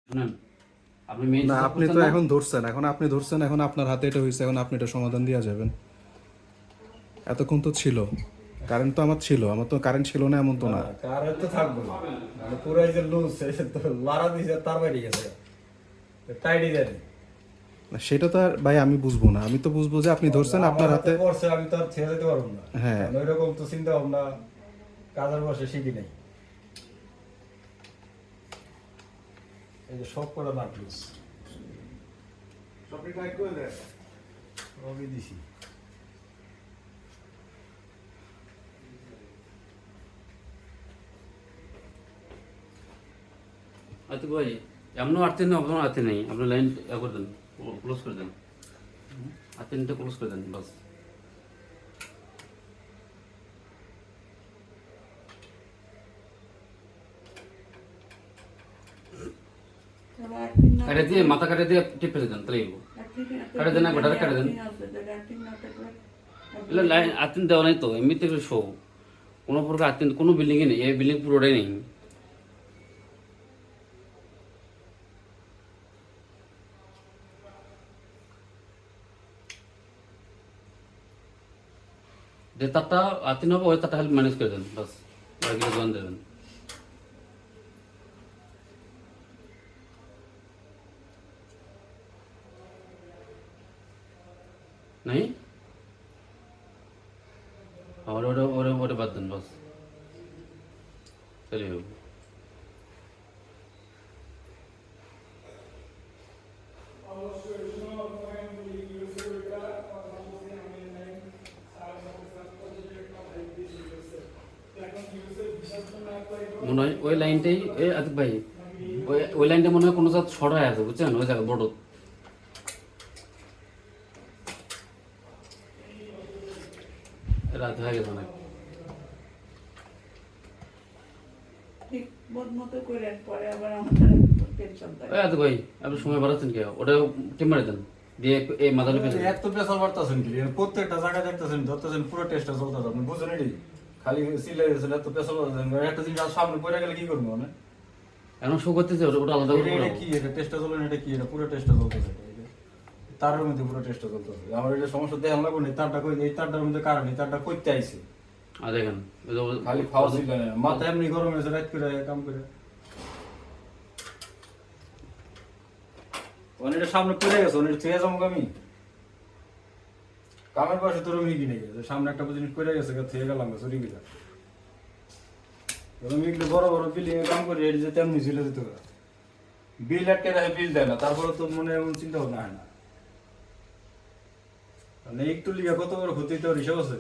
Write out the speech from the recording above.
শুনেন, আপনি মেইন না, সুইচ আপনি করছেন তো না? এখন ধরছেন, এখন আপনার হাতে এটা হয়েছে, এখন আপনি এটা সমাধান দিয়ে যাবেন। এতক্ষণ তো ছিল, কারেন্ট তো আমার ছিল, আমার তো কারেন্ট ছিল না এমন তো না। কারেন্ট তো থাকবে মানে পুরাই যে লুজ তো লারা দিছে তার বাইরে গেছে টাইডি জানি না, সেটা তো আর ভাই আমি বুঝবো না, আমি তো বুঝবো যে আপনি ধরছেন আমার আপনার হাতে হাতে। পড়ছে আমি তো আর ছেড়ে দিতে পারবো না হ্যাঁ। কারণ ওইরকম তো চিন্তা ভাবনা কাজের বসে শিখি নাই এই যে সব করে নাট লুজ সবই টাইট করে দেয়। সবই দিছি আচ্ছা ভাই, এমনও আর্থিং নেই, আপনার আর্থিং নেই, আপনি লাইন করে দেন, ক্লোজ করে দেন, আর্থিংটা ক্লোজ করে দেন বাস। কাটে দিয়ে মাথা কাটে দিয়ে টিপে দেন, তাহলে কাটে দেন, একবার কাটে দেন। এগুলো লাইন আর্থিং দেওয়া নাই তো, এমনিতে শো কোনো প্রকার আর্থিং কোনো বিল্ডিংয়ে নেই, এই বিল্ডিং পুরোটাই নেই। যে তারটা আর্থিং হবে ওই তারটা হেল্প ম্যানেজ করে দেন বাস, বাকিটা জয়েন দেবেন। नहीं और ওটা বাদ দেন বাস, চলিয়ে যাবে। মনে হয় ওই লাইনটাই আতিক ভাই, ওই লাইনটা মনে হয় কোনো জায়গা শর্ট হয়ে আছে, বুঝছেন, ওই জায়গা বড় রাত হয়ে গেছে অনেক। ওই আতিক ভাই, আপনি সময় বাড়াচ্ছেন কে? ওটা টিম মারে দেন দিয়ে এই মাথাটা পেছনে। এত পেশাল বাড়তাছেন কি প্রত্যেকটা জায়গায় দেখতেছেন ধরতেছেন পুরো টেস্টটা চলতেছে আপনি বুঝেন এটি খালি সিলাই দিয়েছেন এত পেশাল বাড়তেছেন একটা জিনিস আর সামনে পড়ে গেলে কি করবো মানে এখন শো করতেছে, ওটা আলাদা করে এটা করাবো। কি এটা টেস্টটা চলেন এটা কি এটা পুরো টেস্টটা চলতেছে তারের মধ্যে পুরো টেস্টটা চলতেছে আমার এটা সমস্যা দেখান লাগবে না তারটা কই এই তারটার মধ্যে কারণ এই তারটা কইতে আইছে আর দেখেন ওই যে খালি ফাউল ছিল না মাথা এমনি গরম হয়েছে রাত করে কাম করে অনেকটা সামনে পড়ে গেছে অনেক চেয়ে যাবো আমি কামের পাশে তোর মিগি নেই গেছে সামনে একটা জিনিস পড়ে গেছে থেকে গেলাম চুরি গেলাম মিগলে বড় বড় বিল্ডিং এ কাম করে এটি যে তেমনি ছিল যেতে পারে বিল আটকে রাখে বিল দেয় না তারপরে তো মনে এমন চিন্তা ভাবনা হয় না মানে একটু লিগা কত বড় ক্ষতি তো হিসাব আছে